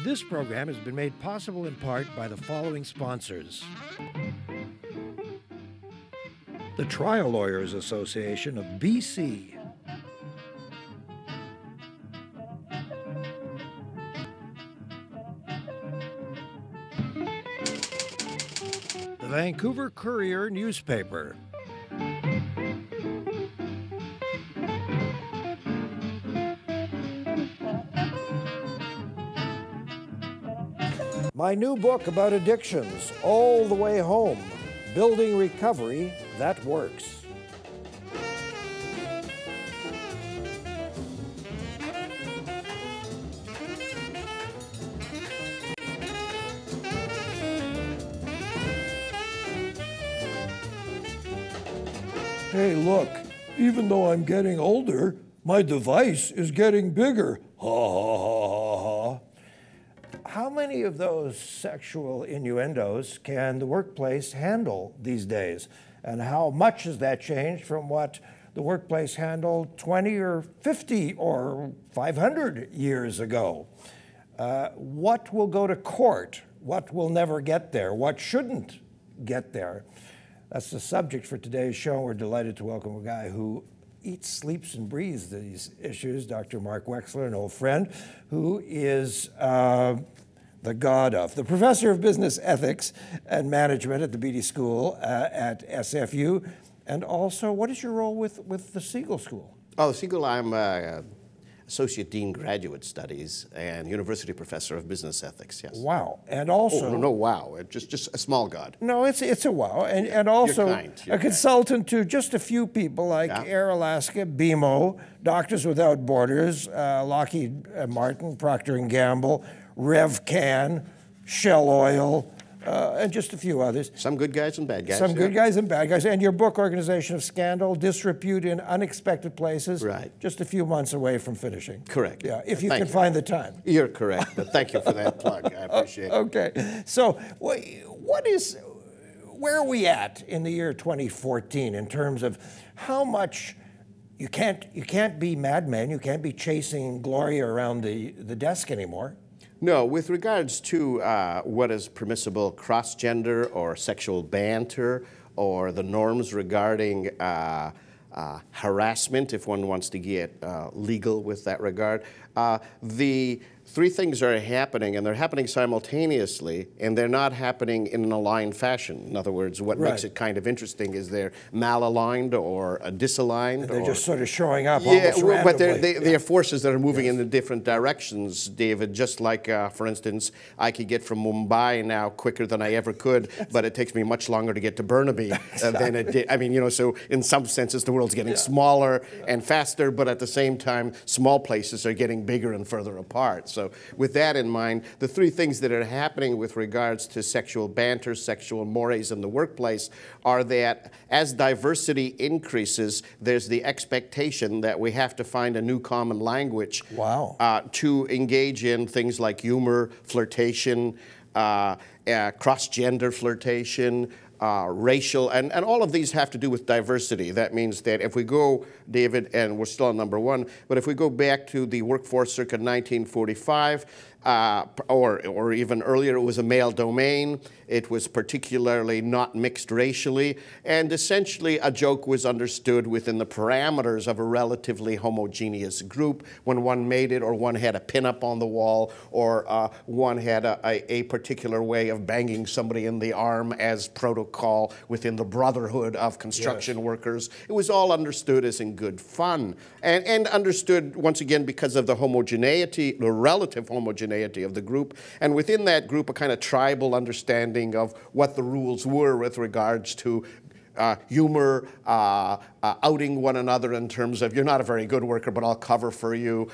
This program has been made possible in part by the following sponsors. The Trial Lawyers Association of BC. The Vancouver Courier newspaper. My new book about addictions, All the Way Home, Building Recovery That Works. Hey, look, even though I'm getting older, my device is getting bigger. Ha ha ha ha ha. How many of those sexual innuendos can the workplace handle these days? And how much has that changed from what the workplace handled 20 or 50 or 500 years ago? What will go to court? What will never get there? What shouldn't get there? That's the subject for today's show. We're delighted to welcome a guy who eats, sleeps, and breathes these issues, Dr. Mark Wexler, an old friend, who is the professor of business ethics and management at the Beedie School at SFU. And also, what is your role with the Siegel School? Oh, the Siegel, I'm Associate Dean Graduate Studies and University Professor of Business Ethics, yes. Wow. And also... Oh, no, wow. Just a small god. No, it's a wow. And also a consultant to just a few people like Air Alaska, BMO, Doctors Without Borders, Lockheed Martin, Procter & Gamble, RevCan, Shell Oil, and just a few others. Some good guys and bad guys. Some good guys and bad guys. And your book, Organization of Scandal, Disrepute in Unexpected Places. Right. Just a few months away from finishing. Correct. Yeah, if you can find the time. You're correct, but thank you for that plug. I appreciate it. Okay. So where are we at in the year 2014 in terms of how much you can't be madmen, you can't be chasing Gloria around the desk anymore? No, with regards to what is permissible cross-gender or sexual banter or the norms regarding harassment, if one wants to get legal with that regard, the three things are happening, and they're happening simultaneously, and they're not happening in an aligned fashion. In other words, what makes it kind of interesting is they're malaligned or disaligned. And they're just sort of showing up almost randomly. But they're forces that are moving in the different directions, David, just like, for instance, I could get from Mumbai now quicker than I ever could, but it takes me much longer to get to Burnaby than it did. I mean, you know, so in some senses the world's getting smaller and faster, but at the same time, small places are getting bigger and further apart. So with that in mind, the three things that are happening with regards to sexual banter, sexual mores in the workplace are that as diversity increases, there's the expectation that we have to find a new common language to engage in things like humor, flirtation, cross-gender flirtation, racial, and all of these have to do with diversity. That means that if we go, David, and we're still on number one, but if we go back to the workforce circa 1945, or even earlier, it was a male domain. It was particularly not mixed racially, and essentially a joke was understood within the parameters of a relatively homogeneous group when one made it, or one had a pin-up on the wall, or one had a particular way of banging somebody in the arm as protocol within the brotherhood of construction workers. It was all understood as in good fun, and understood, once again, because of the homogeneity, the relative homogeneity of the group, and within that group, a kind of tribal understanding of what the rules were with regards to humor, outing one another in terms of, you're not a very good worker, but I'll cover for you,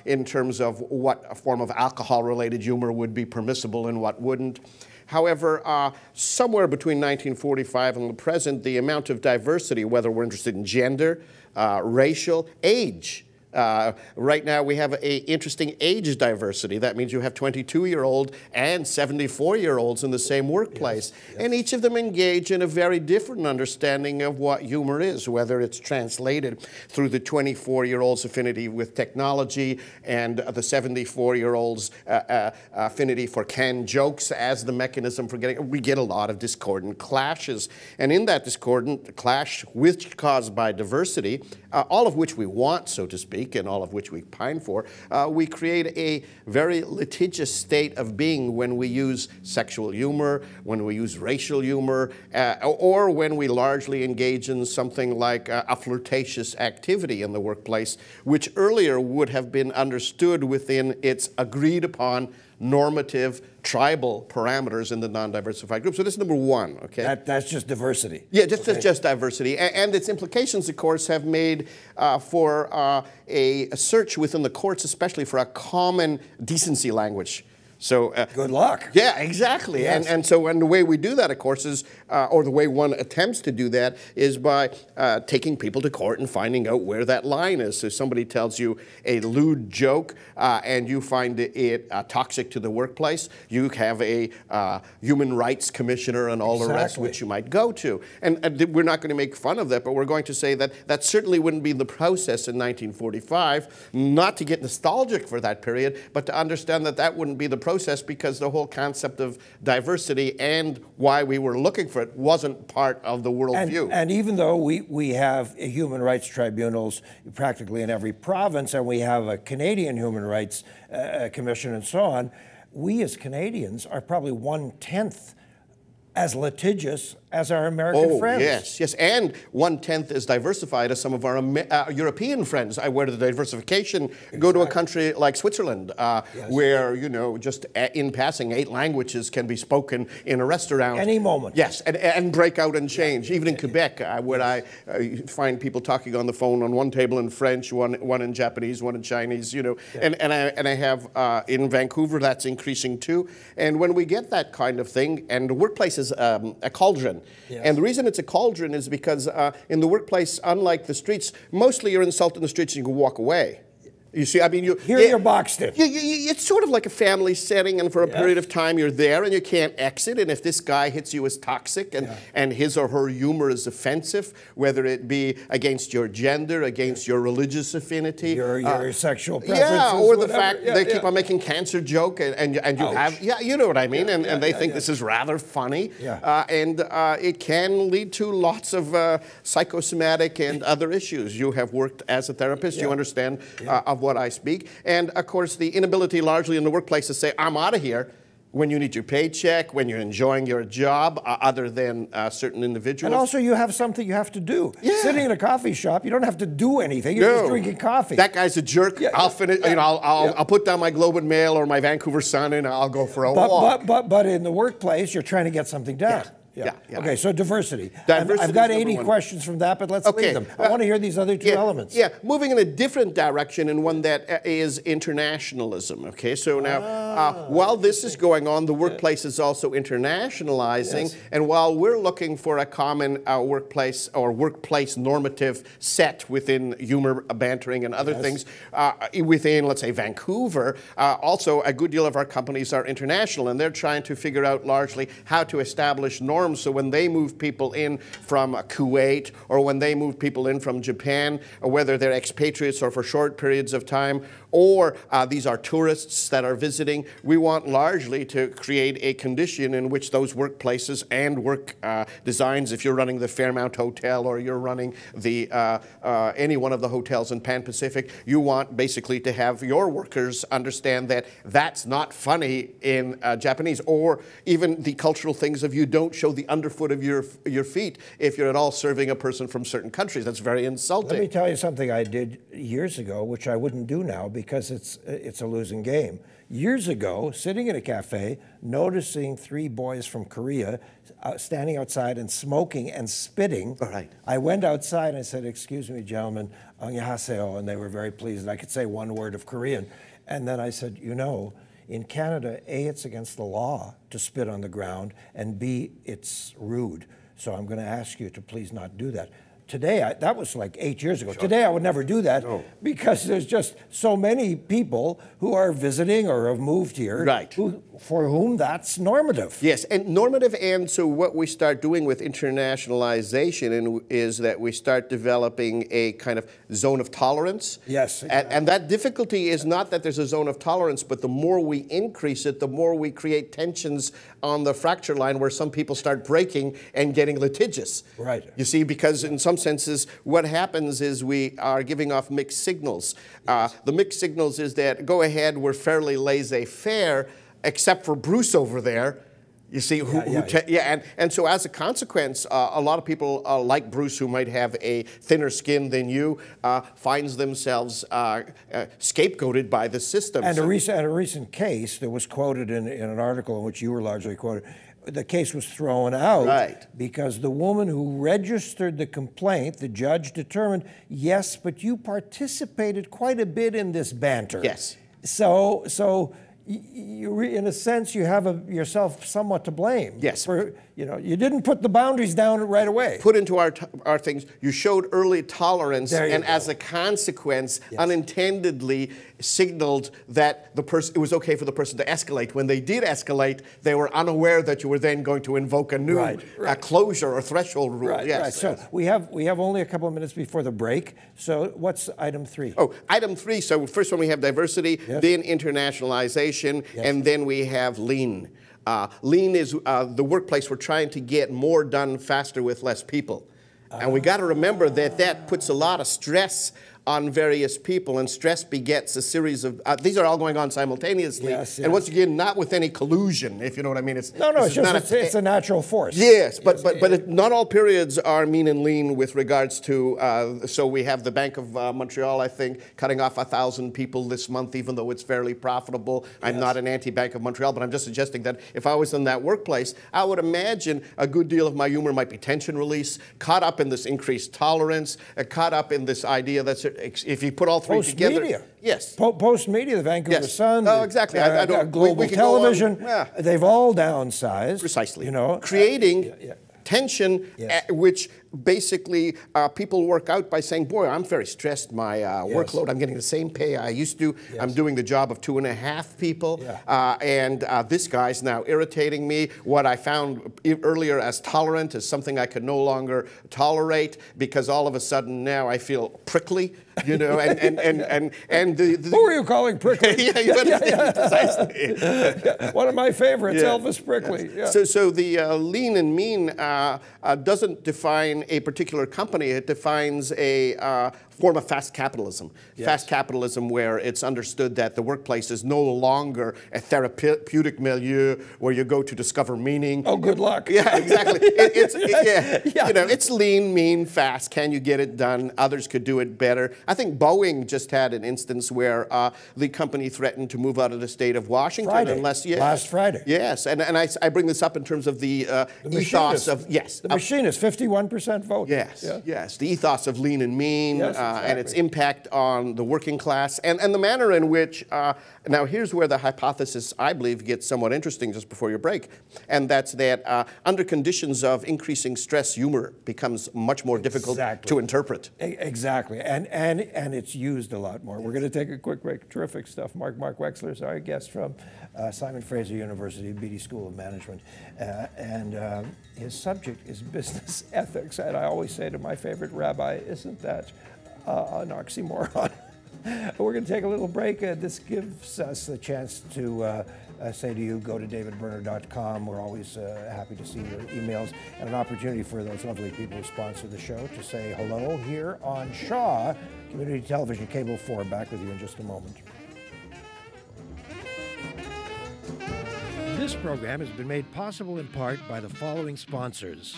in terms of what form of alcohol-related humor would be permissible and what wouldn't. However, somewhere between 1945 and the present, the amount of diversity, whether we're interested in gender, racial, age, Right now we have an interesting age diversity. That means you have 22-year-old and 74-year-olds in the same workplace. Yes. Yes. And each of them engage in a very different understanding of what humor is, whether it's translated through the 24-year-old's affinity with technology and the 74-year-old's affinity for canned jokes as the mechanism for getting. We get a lot of discordant clashes. And in that discordant clash, which caused by diversity, all of which we want, so to speak, and all of which we pine for, we create a very litigious state of being when we use sexual humor, when we use racial humor, or when we largely engage in something like a flirtatious activity in the workplace, which earlier would have been understood within its agreed upon normative tribal parameters in the non-diversified group. So this is number one, okay? That's just diversity. Yeah, just diversity. And its implications, of course, have made for a search within the courts, especially for a common decency language. So good luck. Yeah, exactly. Yes. And the way we do that, of course, is, or the way one attempts to do that is by taking people to court and finding out where that line is. So somebody tells you a lewd joke and you find it toxic to the workplace, you have a human rights commissioner and all the rest, which you might go to. And we're not going to make fun of that, but we're going to say that that certainly wouldn't be the process in 1945, not to get nostalgic for that period, but to understand that that wouldn't be the process, because the whole concept of diversity and why we were looking for it wasn't part of the worldview. And even though we have human rights tribunals practically in every province, and we have a Canadian Human Rights Commission and so on, we as Canadians are probably 1/10 as litigious as our American friends. Yes, and 1/10 as diversified as some of our European friends. Where the diversification go to a country like Switzerland, where, you know, just in passing 8 languages can be spoken in a restaurant. Any moment. Yes, and break out and change. Even in Quebec, where I find people talking on the phone on one table in French, one in Japanese, one in Chinese, you know. Yeah. And I have in Vancouver, that's increasing too. And when we get that kind of thing, and the workplace is a cauldron. Yes. And the reason it's a cauldron is because in the workplace, unlike the streets, mostly you're insulted in the streets and you can walk away. You see, I mean, you're boxed in. It's sort of like a family setting, and for a period of time you're there and you can't exit. And if this guy hits you as toxic and his or her humor is offensive, whether it be against your gender, against your religious affinity, your sexual preferences, or the fact they keep on making cancer joke, and you have, you know what I mean, and they think this is rather funny, and it can lead to lots of psychosomatic and other issues. You have worked as a therapist, you understand of what I speak. And of course, the inability largely in the workplace to say, I'm out of here, when you need your paycheck, when you're enjoying your job, other than certain individuals. And also you have something you have to do. Yeah. Sitting in a coffee shop, you don't have to do anything. You're just drinking coffee. That guy's a jerk. I'll finish. You know, I'll put down my Globe and Mail or my Vancouver Sun and I'll go for a walk. But in the workplace, you're trying to get something done. Yeah. Okay, so diversity. I've got 80 questions from that, but let's leave them. I want to hear these other 2 elements. Yeah, moving in a different direction, and one that is internationalism. Okay, so now, while this is going on, the workplace is also internationalizing, and while we're looking for a common workplace or workplace normative set within humor, bantering, and other things within, let's say, Vancouver, also a good deal of our companies are international, and they're trying to figure out largely how to establish norms. So when they move people in from Kuwait, or when they move people in from Japan, or whether they're expatriates or for short periods of time, or these are tourists that are visiting, we want largely to create a condition in which those workplaces and work designs, if you're running the Fairmount Hotel or you're running the any one of the hotels in Pan Pacific, you want basically to have your workers understand that that's not funny in Japanese, or even the cultural things of you don't show the underfoot of your feet if you're at all serving a person from certain countries. That's very insulting. Let me tell you something I did years ago, which I wouldn't do now because it's a losing game. Years ago, sitting in a cafe, noticing 3 boys from Korea standing outside and smoking and spitting. I went outside and I said, "Excuse me, gentlemen, annyeonghaseyo," and they were very pleased. And I could say 1 word of Korean. And then I said, you know, in Canada, A, it's against the law to spit on the ground, and B, it's rude. So I'm going to ask you to please not do that. today, that was like 8 years ago. Sure. Today I would never do that because there's just so many people who are visiting or have moved here for whom that's normative. Yes, and normative, and so what we start doing with internationalization is that we start developing a kind of zone of tolerance. Yes. Exactly. And that difficulty is not that there's a zone of tolerance, but the more we increase it, the more we create tensions on the fracture line where some people start breaking and getting litigious. Right. You see, because in some senses, what happens is we are giving off mixed signals. Yes. The mixed signals is that, go ahead, we're fairly laissez-faire, except for Bruce over there. You see, and so as a consequence, a lot of people like Bruce, who might have a thinner skin than you, finds themselves scapegoated by the system. And a recent case that was quoted in an article in which you were largely quoted, the case was thrown out because the woman who registered the complaint, the judge determined, yes, but you participated quite a bit in this banter. Yes. So in a sense, you have yourself somewhat to blame. Yes. For, you didn't put the boundaries down right away. Put into our things, you showed early tolerance, and as a consequence, unintendedly signaled that it was okay for the person to escalate. When they did escalate, they were unaware that you were then going to invoke a new closure or threshold rule. Right. So we have only a couple of minutes before the break. So what's item 3? Oh, item 3. So first one we have diversity, then internationalization, and then we have lean. Lean is the workplace we're trying to get more done faster with less people. And we got to remember that puts a lot of stress on various people, and stress begets a series of, these are all going on simultaneously, and once again, not with any collusion, if you know what I mean. It's a natural force. Yes, but not all periods are mean and lean with regards to, so we have the Bank of Montreal, I think, cutting off 1,000 people this month, even though it's fairly profitable. I'm not an anti-Bank of Montreal, but I'm just suggesting that if I was in that workplace, I would imagine a good deal of my humor might be tension release, caught up in this increased tolerance, caught up in this idea that if you put all three together. Post-media. Yes. Post-media, the Vancouver Sun. Oh, exactly. Global television. They've all downsized. Precisely. Creating tension, which basically people work out by saying, boy, I'm very stressed, my workload, I'm getting the same pay I used to, I'm doing the job of 2.5 people, and this guy's now irritating me. What I found earlier as tolerant is something I could no longer tolerate, because all of a sudden now I feel prickly, and who are you calling prickly? Precisely. One of my favorites, Elvis Prickly. So the lean and mean doesn't define a particular company. It defines a form of fast capitalism. Fast capitalism where it's understood that the workplace is no longer a therapeutic milieu where you go to discover meaning. Oh, good luck. Yeah, exactly. It's lean, mean, fast. Can you get it done? Others could do it better. I think Boeing just had an instance where the company threatened to move out of the state of Washington last Friday. Yes, and I bring this up in terms of the ethos of the machinist, 51% vote. Yes, the ethos of lean and mean. And its impact on the working class, and the manner in which, now here's where the hypothesis, I believe, gets somewhat interesting just before your break, and that's that under conditions of increasing stress, humor becomes much more difficult to interpret. Exactly, and it's used a lot more. We're going to take a quick break. Terrific stuff. Mark Wexler is our guest from Simon Fraser University, Beedie School of Management, and his subject is business ethics, and I always say to my favorite rabbi, isn't that an oxymoron? We're going to take a little break. This gives us the chance to say to you, go to davidberner.com. We're always happy to see your emails, and an opportunity for those lovely people who sponsor the show to say hello here on Shaw Community Television, Cable 4. Back with you in just a moment. This program has been made possible in part by the following sponsors.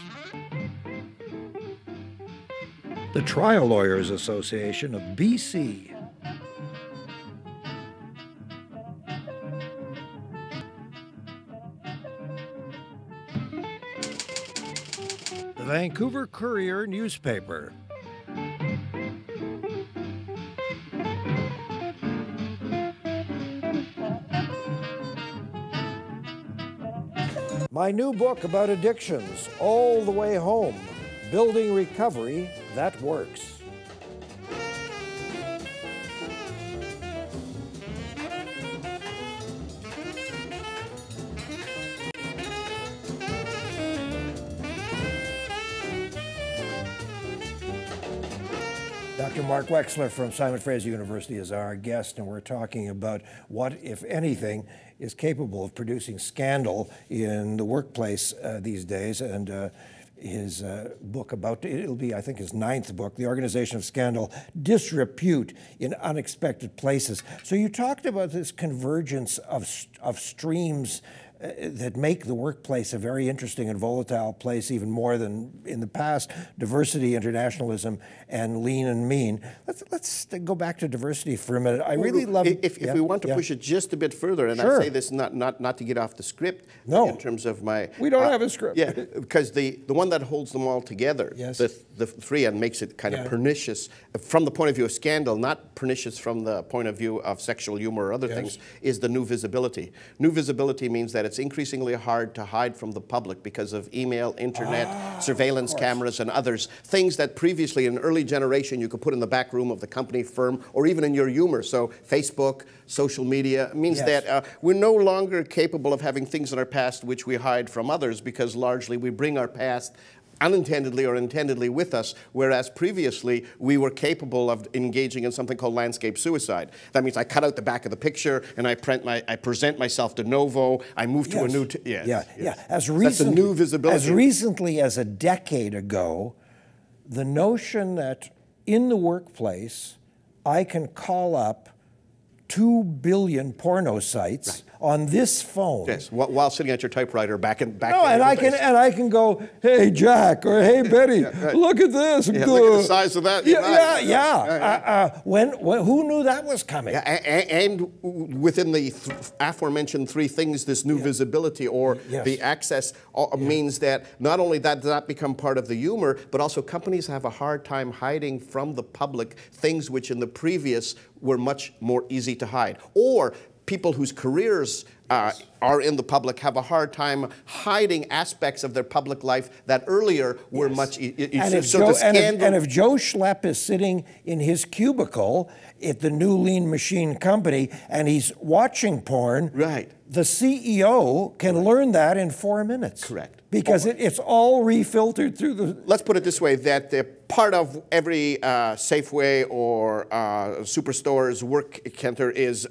The Trial Lawyers Association of BC. The Vancouver Courier newspaper. My new book about addictions, All the Way Home, building recovery that works. Dr. Mark Wexler from Simon Fraser University is our guest, and we're talking about what, if anything, is capable of producing scandal in the workplace these days. And his book it'll be, I think, his 9th book, The Organization of Scandal, Disrepute in Unexpected Places. So you talked about this convergence of streams that make the workplace a very interesting and volatile place, even more than in the past. Diversity, internationalism, and lean and mean. Let's go back to diversity for a minute. I really love it. If we want to push it just a bit further, and sure. I say this not to get off the script, no. in terms of my... We don't have a script. Yeah, because the one that holds them all together, yes. the three, and makes it kind of pernicious from the point of view of scandal, not pernicious from the point of view of sexual humor or other things, is the new visibility. New visibility means that it's increasingly hard to hide from the public because of email, internet, surveillance cameras, and others. Things that previously in an early generation you could put in the back room of the company, firm, or even in your humor. So Facebook, social media, means that we're no longer capable of having things in our past which we hide from others, because largely we bring our past unintendedly or intendedly with us, whereas previously we were capable of engaging in something called landscape suicide. That means I cut out the back of the picture and I present myself de novo, I move to a new... That's a new visibility. As recently as a decade ago, the notion that in the workplace I can call up 2 billion porno sites on this phone. Yes, while sitting at your typewriter back in. No, and I can go, hey Jack, or hey Betty, look at this. Yeah, look at the size of that. Who knew that was coming? And within the aforementioned 3 things, this new visibility or the access means that not only does that become part of the humor, but also companies have a hard time hiding from the public things which in the previous were much more easy to hide. Or people whose careers are in the public have a hard time hiding aspects of their public life that earlier were much easier. And if Joe Schlepp is sitting in his cubicle at the new Lean Machine company and he's watching porn, the CEO can learn that in 4 minutes. Correct. Because it's all refiltered through the... Let's put it this way, that the part of every Safeway or Superstore's work counter is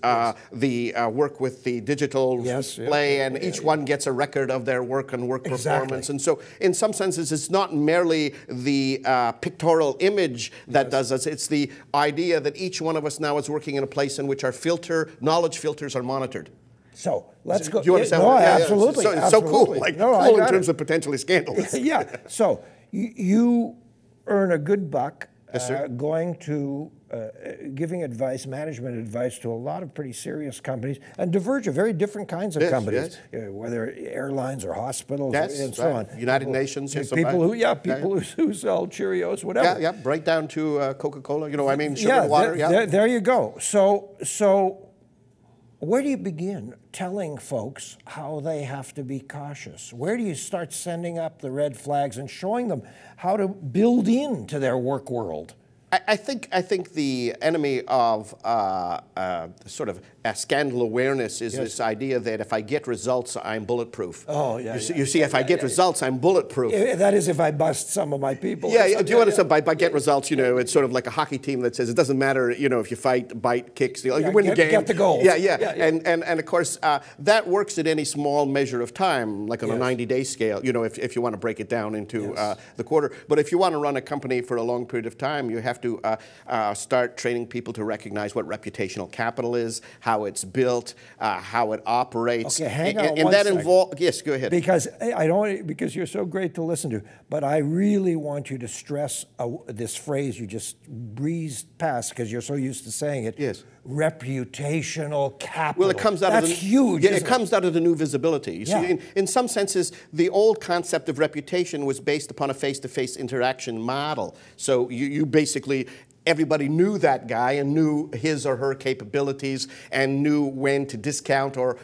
the work with the digital display, and each one gets a record of their work and work performance. And so in some senses, it's not merely the pictorial image that does this, it's the idea that each one of us now is working in a place in which our knowledge filters are monitored. So let's go. Do you understand? No, absolutely. So it's so cool, cool in terms of potentially scandalous. So you earn a good buck going to giving advice, management advice to a lot of pretty serious companies, and very different kinds of companies, whether airlines or hospitals and so on. United Nations. People who sell Cheerios, whatever. Right down to Coca-Cola. Sugar, water. There you go. So. Where do you begin telling folks how they have to be cautious? Where do you start sending up the red flags and showing them how to build into their work world? I think the enemy of sort of scandal awareness is this idea that if I get results, I'm bulletproof. You see, if I get results, I'm bulletproof. That is, if I bust some of my people. Do you understand? By get results, it's sort of like a hockey team that says it doesn't matter, if you fight, bite, kick, steal, you win the game. Get the goals. And of course, that works at any small measure of time, like on a 90-day scale, if you want to break it down into the quarter. But if you want to run a company for a long period of time, you have to start training people to recognize what reputational capital is, how it's built, how it operates. Okay, hang on and that involves... Yes, go ahead. Because because you're so great to listen to, but I really want you to stress this phrase you just breezed past because you're so used to saying it. Yes. Reputational capital. Well, it comes out That's huge. Yeah, it comes out of the new visibility. You see, in some senses, the old concept of reputation was based upon a face-to-face interaction model. So you basically everybody knew that guy and knew his or her capabilities and knew when to discount or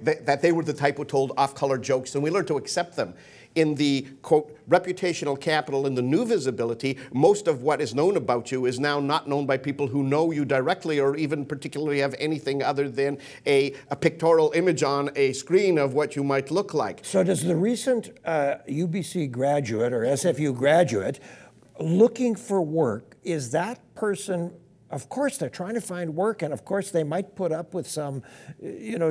that they were the type who told off-color jokes, and we learned to accept them. In the, quote, reputational capital and the new visibility, most of what is known about you is now not known by people who know you directly or even particularly have anything other than a pictorial image on a screen of what you might look like. So does the recent UBC graduate or SFU graduate looking for work, is that person, of course they're trying to find work, and of course they might put up with some,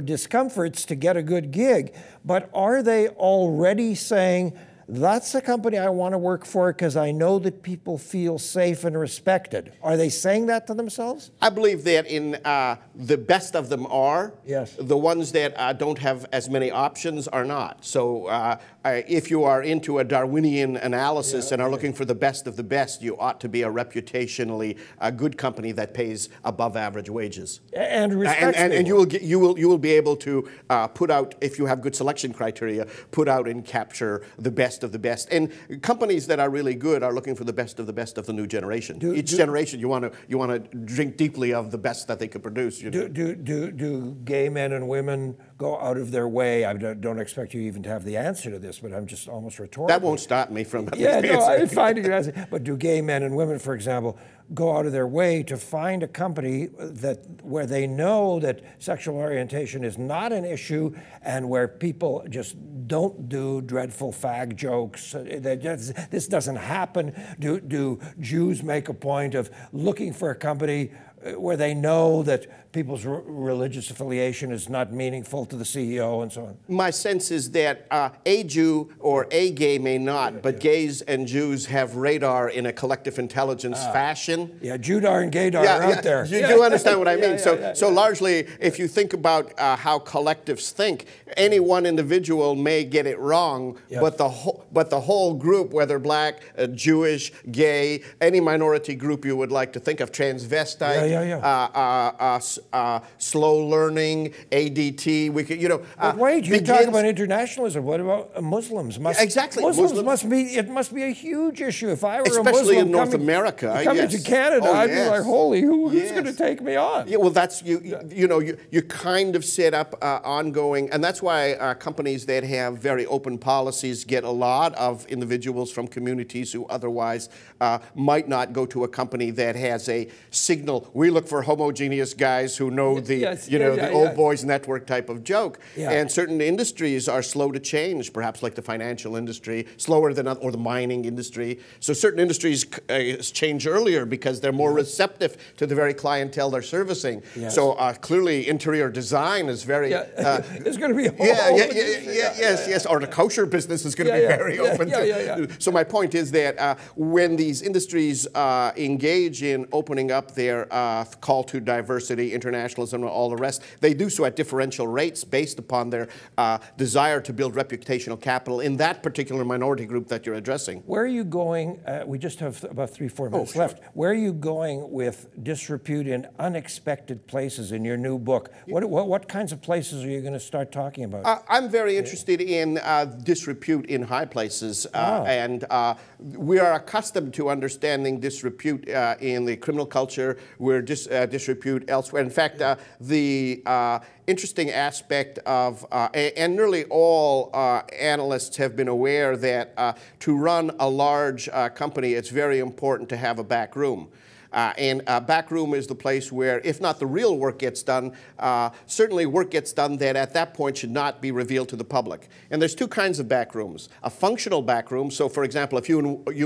discomforts to get a good gig, but are they already saying, that's the company I want to work for because I know that people feel safe and respected? Are they saying that to themselves? I believe that in the best of them are. Yes. The ones that don't have as many options are not. So if you are into a Darwinian analysis and are looking for the best of the best, you ought to be a reputationally good company that pays above average wages. And respectful. And you will be able to put out, if you have good selection criteria, put out and capture the best of the best. And companies that are really good are looking for the best of the new generation. Each generation, you want to drink deeply of the best that they could produce. Do gay men and women go out of their way? I don't expect you even to have the answer to this, but I'm just almost rhetorical. That won't stop me from I'm finding an answer. But do gay men and women, for example, go out of their way to find a company where they know that sexual orientation is not an issue and where people just don't do dreadful fag jokes? This doesn't happen. Do Jews make a point of looking for a company where they know that people's religious affiliation is not meaningful to the CEO and so on? My sense is that a Jew or a gay may not, but gays and Jews have radar in a collective intelligence fashion. Yeah, Judar and Gaydar are out there. You do understand what I mean. So largely, if you think about how collectives think, any one individual may get it wrong, but the whole group, whether black, Jewish, gay, any minority group you would like to think of, transvestite, slow learning, ADT. We could, But wait, you talk about internationalism. What about Muslims? Exactly. Muslims must be. It must be a huge issue. If I were especially a Muslim in North America, coming to Canada, I'd be like, "Holy, who's going to take me on?" Yeah, well, that's you kind of set up ongoing, and that's why companies that have very open policies get a lot of individuals from communities who otherwise might not go to a company that has a signal. We look for homogeneous guys who know the old boys network type of joke. And certain industries are slow to change, perhaps like the financial industry, slower than or the mining industry. So certain industries change earlier because they're more receptive to the very clientele they're servicing. So clearly interior design is very it's going to be yes, or the kosher business is going to be very open. So my point is that when these industries engage in opening up their call to diversity, internationalism, and all the rest, they do so at differential rates based upon their desire to build reputational capital in that particular minority group that you're addressing. Where are you going? We just have about 3-4 minutes left. Where are you going with disrepute in unexpected places in your new book? What kinds of places are you going to start talking about? I'm very interested in disrepute in high places, and we are accustomed to understanding disrepute in the criminal culture. We're disrepute elsewhere. In fact, the interesting aspect of, and nearly all analysts have been aware that to run a large company, it's very important to have a back room. And a back room is the place where, if not the real work gets done, certainly work gets done that at that point should not be revealed to the public. And there's two kinds of back rooms. A functional back room, so for example, if you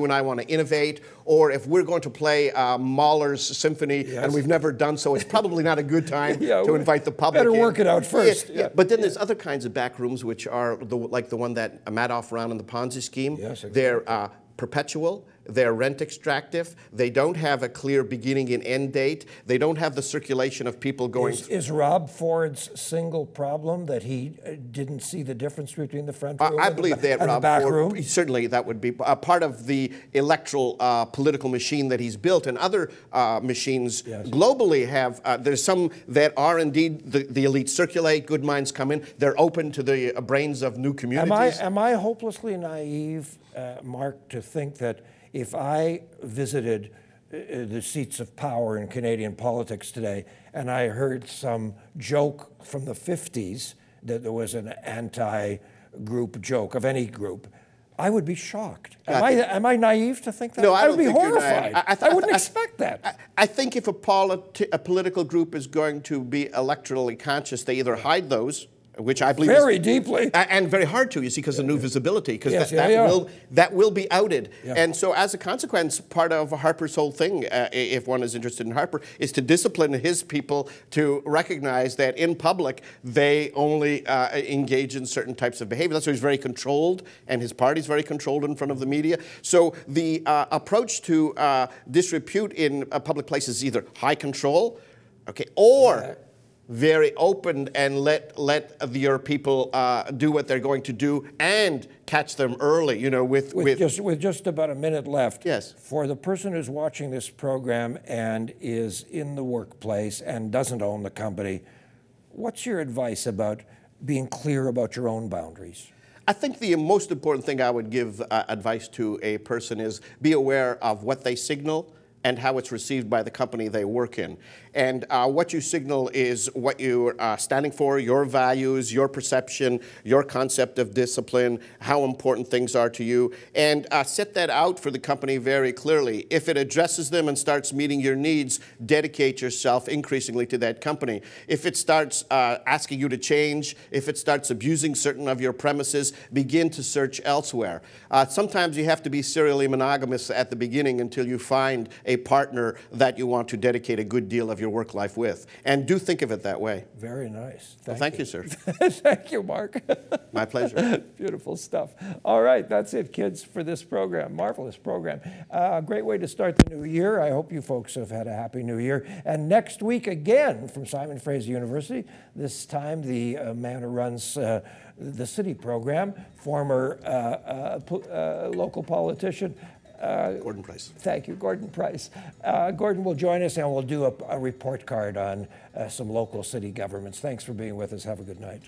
and I want to innovate, or if we're going to play Mahler's symphony and we've never done so, it's probably not a good time to invite the public in. Better work it out first. But then there's other kinds of back rooms which are like the one that Madoff ran in the Ponzi scheme. They're perpetual. They're rent extractive. They don't have a clear beginning and end date. They don't have the circulation of people going. Is Rob Ford's single problem that he didn't see the difference between the front room I believe that and Rob the back Ford, room? certainly that would be part of the electoral political machine that he's built, and other machines globally have. There's some that are indeed the elite circulate, good minds come in. They're open to the brains of new communities. Am I hopelessly naive, Mark, to think that if I visited the seats of power in Canadian politics today, and I heard some joke from the 50s that there was an anti-group joke of any group, I would be shocked. Am I naive to think that? No, I would be horrified. I wouldn't expect that. I think if a political group is going to be electorally conscious, they either hide those, which I believe very deeply, and very hard to, you see, because of new visibility, because that will be outed. Yeah. And so as a consequence, part of Harper's whole thing, if one is interested in Harper, is to discipline his people to recognize that in public, they only engage in certain types of behavior. That's why he's very controlled, and his party's very controlled in front of the media. So the approach to disrepute in public places is either high control, okay, or very open and let your people do what they're going to do and catch them early, you know, with just about a minute left. Yes. For the person who's watching this program and is in the workplace and doesn't own the company, what's your advice about being clear about your own boundaries? I think the most important thing I would give advice to a person is be aware of what they signal and how it's received by the company they work in. And what you signal is what you're standing for, your values, your perception, your concept of discipline, how important things are to you, and set that out for the company very clearly. If it addresses them and starts meeting your needs, dedicate yourself increasingly to that company. If it starts asking you to change, if it starts abusing certain of your premises, begin to search elsewhere. Sometimes you have to be serially monogamous at the beginning until you find a partner that you want to dedicate a good deal of your work life with. And do think of it that way. Very nice. Thank you, sir. Thank you, Mark. My pleasure. Beautiful stuff. All right, that's it, kids, for this program. Marvelous program. Great way to start the new year. I hope you folks have had a happy new year. And next week, again, from Simon Fraser University, this time the man who runs the city program, former local politician, Gordon Price. Thank you, Gordon Price. Gordon will join us and we'll do a report card on some local city governments. Thanks for being with us. Have a good night.